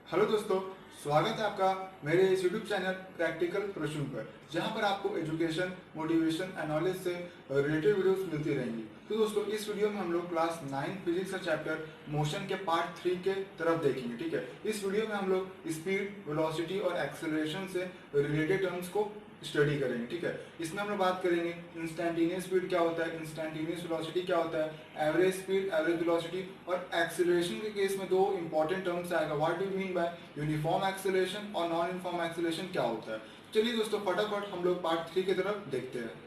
Hello दोस्तों, स्वागत है आपका मेरे इस यूट्यूब चैनल प्रैक्टिकल प्रश्न पर, जहां पर आपको एजुकेशन, मोटिवेशन एंड नॉलेज से रिलेटेड वीडियोस मिलती रहेंगी। तो दोस्तों, इस वीडियो में हम लोग क्लास 9 फिजिक्स का चैप्टर मोशन के पार्ट 3 के तरफ देखेंगे। ठीक है, इस वीडियो में हम लोग स्पीड, वेलोसिटी और एक्सेलरेशन से रिलेटेड टर्म्स को स्टडी करेंगे। ठीक है, इसमें हम लोग बात करेंगे इंस्टेंटेनियस स्पीड क्या होता है, इंस्टेंटेनियस वेलोसिटी क्या होता है, एवरेज स्पीड, एवरेज वेलोसिटी, और एक्सेलरेशन के केस में दो इंपॉर्टेंट टर्म्स आएगा, what do mean by uniform acceleration और नॉन यूनिफॉर्म एक्सेलरेशन क्या होता है। चलिए दोस्तों, फटाफट हम लोग पार्ट 3 की तरफ देखते हैं।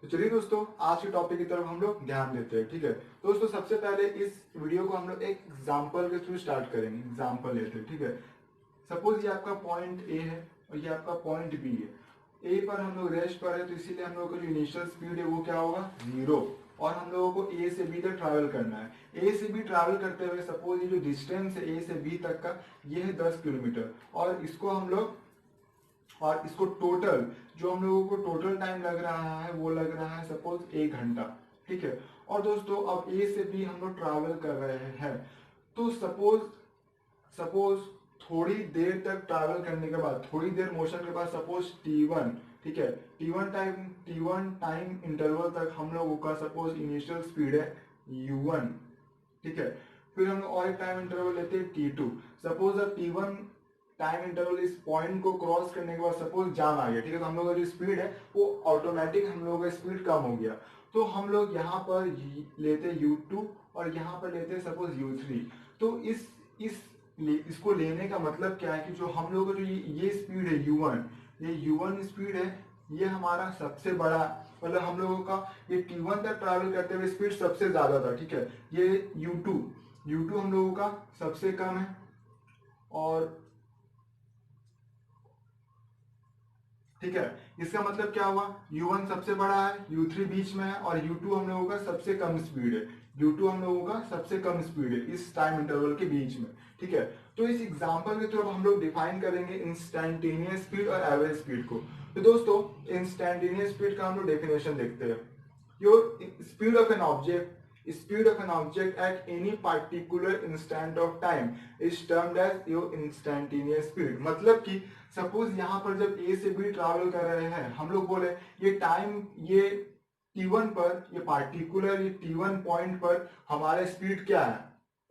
तो चलिए दोस्तों, आज के टॉपिक की तरफ हम लोग ध्यान देते हैं। ठीक है दोस्तों, सबसे पहले इस वीडियो को हम लोग एक एग्जांपल के थ्रू स्टार्ट करेंगे। एग्जांपल लेते हैं। ठीक है, सपोज ये आपका पॉइंट ए है और ये आपका पॉइंट बी है। ए पर हम लोग रेस्ट पर है, तो इसीलिए हम लोग का जो इनिशियल स्पीड है वो क्या होगा, 0। और हम लोगों को ए से बी तक ट्रैवल करना है। ए से बी ट्रैवल करते हुए सपोज ये जो डिस्टेंस है ए से बी तक का, ये है 10 किलोमीटर। और इसको टोटल, जो हम लोगों को टोटल टाइम लग रहा है वो लग रहा है सपोज 1 घंटा। ठीक है, और दोस्तों अब ए से बी हम लोग ट्रैवल कर रहे हैं, तो सपोज सपोज थोड़ी देर तक ट्रैवल करने के बाद, थोड़ी देर मोशन के बाद, सपोज T1, ठीक है, T1 टाइम इंटरवल तक हम लोगों का सपोज इनिशियल स्पीड है U1। ठीक है, फिर हम लोग और एक टाइम इंटरवल लेते हैं T2। सपोज अब T1 टाइम इंटरवल इस पॉइंट को क्रॉस करने के बाद सपोज जाम आ गया। ठीक है, तो हम लोग का जो स्पीड है वो ऑटोमेटिक हम लोगों का स्पीड कम हो गया। तो हम लोग यहाँ पर लेते U2 और यहाँ पर लेते सपोज U3। तो इसको लेने का मतलब क्या है कि जो हम लोग का जो ये स्पीड है U1, ये U1 स्पीड है, ये हमारा सबसे बड़ा, मतलब हम लोगों का ये T1 तक ट्रैवल करते हुए स्पीड सबसे ज्यादा था। ठीक है, ये U2 हम लोगों का सबसे कम है। और ठीक है, इसका मतलब क्या हुआ, U1 सबसे बड़ा है, U3 बीच में है, और U2 हम लोगों का सबसे कम स्पीड है। U2 हम लोगों का सबसे कम स्पीड है इस टाइम इंटरवल के बीच में। ठीक है, तो इस एग्जांपल के थ्रू हम लोग डिफाइन करेंगे इंस्टैन्टेनियस स्पीड और एवरेज स्पीड को। तो दोस्तों, इंस्टैन्टेनियस स्पीड का हम लोग डेफिनेशन देखते हैं। Your speed of an object at any particular instant of time is termed as your instantaneous speed। मतलब कि सपोज यहाँ पर जब ए से बी ट्रैवल कर रहे हैं, हम लोग बोले ये टाइम, ये T1 पर, ये पार्टिकुलर ये T1 पॉइंट पर हमारा स्पीड क्या है,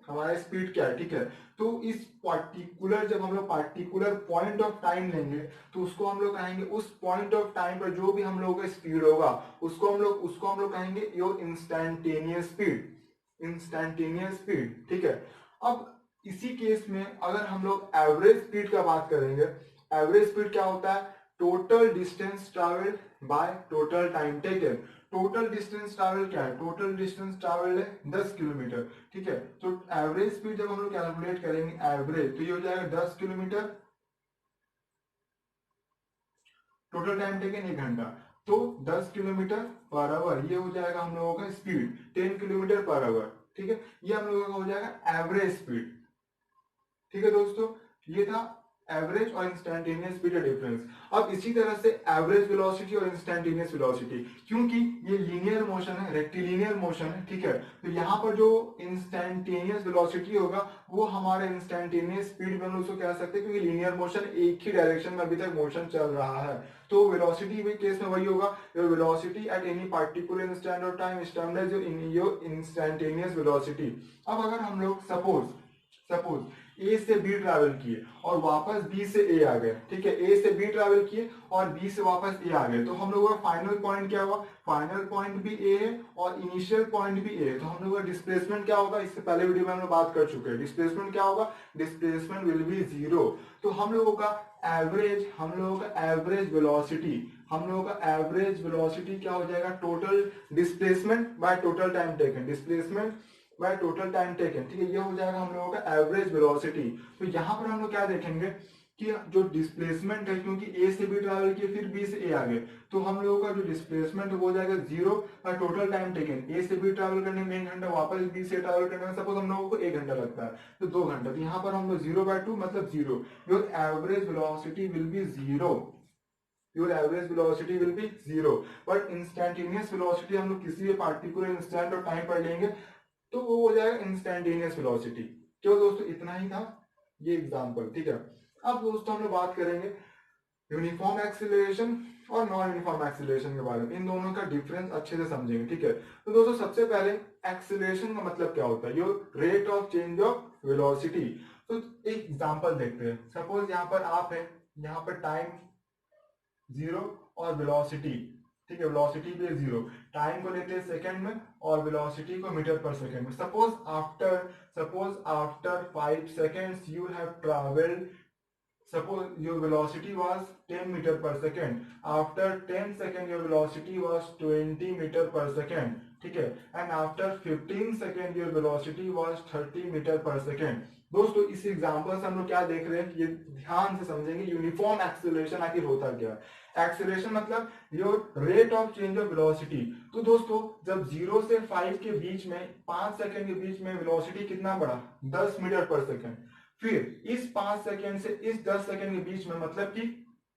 हमारा स्पीड क्या है। ठीक है, तो इस पार्टिकुलर, जब हम लोग पार्टिकुलर पॉइंट ऑफ टाइम लेंगे तो उसको हम लोग कहेंगे, उस पॉइंट ऑफ टाइम पर जो भी हम लोगों का स्पीड होगा उसको हम लोग कहेंगे your instantaneous speed, instantaneous speed. ठीक है, अब इसी केस में अगर हम लोग एवरेज स्पीड का बात करेंगे, एवरेज स्पीड क्या होता है, total distance travelled by total time taken. Total distance travel क्या है, टोटल डिस्टेंस ट्रैवल है 10 किलोमीटर। ठीक है, तो एवरेज स्पीड जब हम लोग कैलकुलेट करेंगे एवरेज, तो ये हो जाएगा 10 किलोमीटर, टोटल टाइम टेकन 1 घंटा, तो 10 किलोमीटर पर आवर ये हो जाएगा हम लोगों का स्पीड, 10 किलोमीटर पर आवर। ठीक है, ये हम लोगों का हो जाएगा एवरेज स्पीड। ठीक है दोस्तों, ये था एवरेज और इंस्टैन्टेनियस स्पीड का डिफरेंस। अब इसी तरह से एवरेज वेलोसिटी और इंस्टैन्टेनियस वेलोसिटी, क्योंकि ये लीनियर मोशन है, रेक्टिलिनियर मोशन है। ठीक है, तो यहाँ पर जो इंस्टैन्टेनियस वेलोसिटी होगा वो हमारे इंस्टैन्टेनियस स्पीड में हम उसको कह सकते हैं, क्योंकि लीनियर मोशन एक ही डायरेक्शन में अभी तक मोशन चल रहा है। तो वेलोसिटी भी केस में वही होगा, your velocity at any particular instant of time is termed as your instantaneous velocity. अब अगर हम लोग सपोज सपोज ए से बी ट्रैवल किए और वापस बी से ए आ गए। ठीक है, ए से बी ट्रैवल किए और बी से वापस ए आ गए, तो हम लोगों का फाइनल पॉइंट क्या हुआ, फाइनल पॉइंट भी ए है और इनिशियल पॉइंट भी ए है। तो हम लोगों का डिस्प्लेसमेंट क्या होगा, इससे पहले वीडियो में हम लोग बात कर चुके हैं, डिस्प्लेसमेंट क्या होगा, डिस्प्लेसमेंट विल बी 0। तो हम लोगों का एवरेज वेलोसिटी, हम लोगों का एवरेज वेलोसिटी क्या हो जाएगा, total displacement by total time taken, displacement by total time taken. ठीक है, ये हो जाएगा हम लोगों का एवरेज वेलोसिटी। तो यहाँ पर हम लोग क्या देखेंगे कि जो डिस्प्लेसमेंट है, क्योंकि ए से बी ट्रैवल किए फिर बी से ए आ गए, तो हम लोगों का जो डिस्प्लेसमेंट हो जाएगा 0 बाय टोटल टाइम टेकन। ए से बी ट्रैवल करने में 1 घंटा, वापस बी से ट्रैवल करने में सपोज हम लोगों को 1 घंटा लगता है, तो 2 घंटा। तो यहाँ पर हम लोग 0/2 मतलब 0, your average velocity will be 0, your average velocity will be 0। But instantaneous velocity हम लोग किसी भी पार्टिकुलर इंस्टेंट और टाइम पर लेंगे तो वो हो जाएगा इंस्टैंटेनियस वेलोसिटी। क्यों दोस्तों, इतना ही था ये एग्जांपल, ठीक है। अब दोस्तों हम लोग बात करेंगे यूनिफॉर्म एक्सीलरेशन और नॉन यूनिफॉर्म एक्सीलरेशन के बारे में। इन दोनों का डिफरेंस अच्छे से समझेंगे, ठीक है। तो दोस्तों सबसे पहले एक्सीलरेशन का मतलब क्या होता है, your rate of change of velocity. तो एक एग्जांपल देखते हैं। सपोज यहाँ पर आप है, यहाँ पर टाइम 0 और वेलोसिटी, ठीक है, वेलोसिटी भी 0, टाइम को लेते हैं सेकंड में और वेलोसिटी को मीटर पर सेकंड में। Suppose after 5 seconds you have traveled, suppose your velocity was 10 meter per second, after 10 seconds your velocity was 20 meter per second, ठीक है, and after 15 seconds your velocity was 30 meter per second। दोस्तों इस example से हम लोग क्या देख रहे हैं, ये ध्यान से समझेंगे यूनिफॉर्म एक्सीलरेशन आखिर होता क्या है। एक्सीलरेशन मतलब your rate of change of velocity. तो दोस्तों जब 0 से 5 के बीच में 5 सेकंड के बीच में वेलोसिटी कितना बढ़ा, 10 मीटर पर सेकंड। फिर इस 5 सेकंड से इस 10 सेकंड के बीच में मतलब कि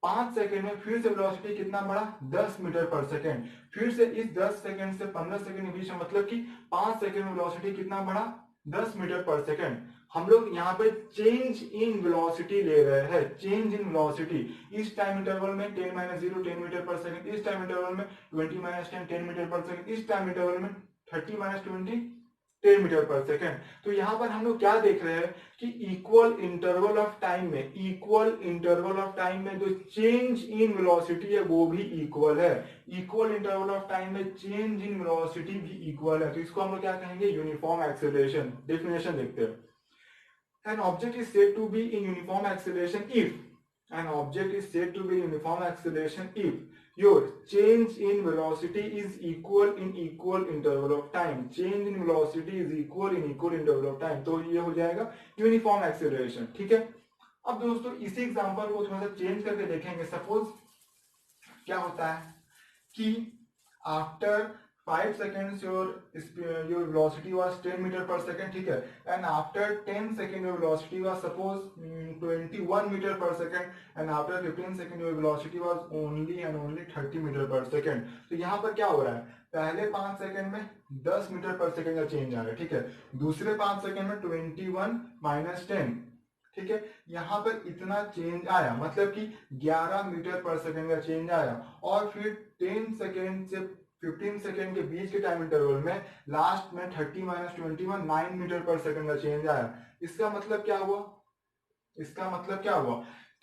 5 सेकंड में फिर से वेलोसिटी कितना बढ़ा, 10 मीटर पर सेकंड। फिर से इस 10 सेकंड से 15 सेकंड के बीच में मतलब कि 5 सेकंड में वेलोसिटी कितना बढ़ा, 10 मीटर पर सेकंड। हम लोग यहाँ पे चेंज इन वेलोसिटी ले रहे हैं, चेंज इन वेलोसिटी। इस टाइम इंटरवल में 10 - 0 10 मीटर पर सेकंड, इस टाइम इंटरवल में 20 - 10 10 मीटर पर सेकंड, इस टाइम इंटरवल में 30 - 20 10 मीटर पर सेकंड। तो यहाँ पर हम लोग क्या देख रहे हैं कि इक्वल इंटरवल ऑफ टाइम में जो चेंज इन वेलोसिटी है वो भी इक्वल है। इक्वल इंटरवल ऑफ टाइम में चेंज इन वेलोसिटी भी इक्वल है। तो इसको हम लोग क्या कहेंगे, यूनिफॉर्म एक्सीलरेशन। डेफिनेशन देखते हैं। An object is said to be in uniform acceleration if your change in velocity is equal in equal interval of time। change in velocity is equal in equal interval of time। तो ये हो जाएगा uniform acceleration, ठीक है। अब दोस्तों इसी example को थोड़ा सा चेंज करके देखेंगे। सपोज क्या होता है कि after 5 seconds your velocity was 10 meter per second, ठीक है, and after 10 seconds your velocity was suppose 21 meter per second, and after 15 seconds your velocity was only 30 meter per second। तो यहाँ पर क्या हो रहा है, पहले 5 सेकंड में 10 मीटर पर सेकंड का चेंज आ रहा है, ठीक है, दूसरे 5 सेकंड में 21 - 10, ठीक है, यहाँ पर इतना चेंज आया, मतलब कि 11 मीटर पर सेकंड का चेंज आया। और फिर 10 सेकंड से 15 सेकंड के बीच के टाइम इंटरवल में लास्ट में 30 - 21 9 मीटर पर सेकंड का चेंज आया। इसका मतलब क्या हुआ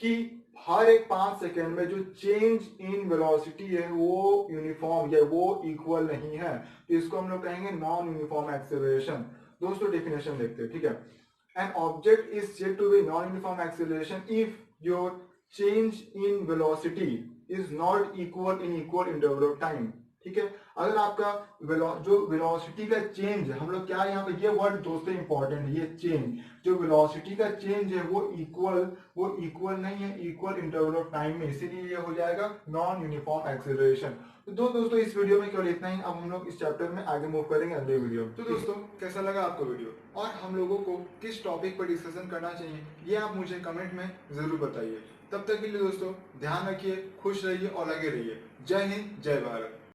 कि हर एक 5 सेकंड में जो चेंज इन वेलोसिटी है वो यूनिफॉर्म या वो इक्वल नहीं है। तो इसको हम लोग कहेंगे नॉन यूनिफॉर्म एक्सीलरेशन। दोस्तों डेफिनेशन देखते हैं, ठीक है। An object is said to be non-uniform acceleration if your change in velocity is not equal in equal interval of time, ठीक है। अगर आपका जो वेलोसिटी का चेंज है, हम लोग क्या यहाँ पे, ये वर्ड दोस्तों इंपॉर्टेंट है, ये चेंज, जो वेलोसिटी का चेंज है वो इक्वल नहीं है इक्वल इंटरवल ऑफ टाइम में, इसीलिए ये हो जाएगा नॉन यूनिफॉर्म एक्सीलरेशन। तो दोस्तों इस वीडियो में केवल इतना ही। अब हम लोग इस चैप्टर में आगे मूव करेंगे अगले वीडियो में। तो दोस्तों कैसा लगा आपको वीडियो, और हम लोगों को किस टॉपिक पर डिस्कशन करना चाहिए ये आप मुझे कमेंट में जरूर बताइए। तब तक के लिए दोस्तों ध्यान रखिए, खुश रहिए और लगे रहिए। जय हिंद, जय भारत।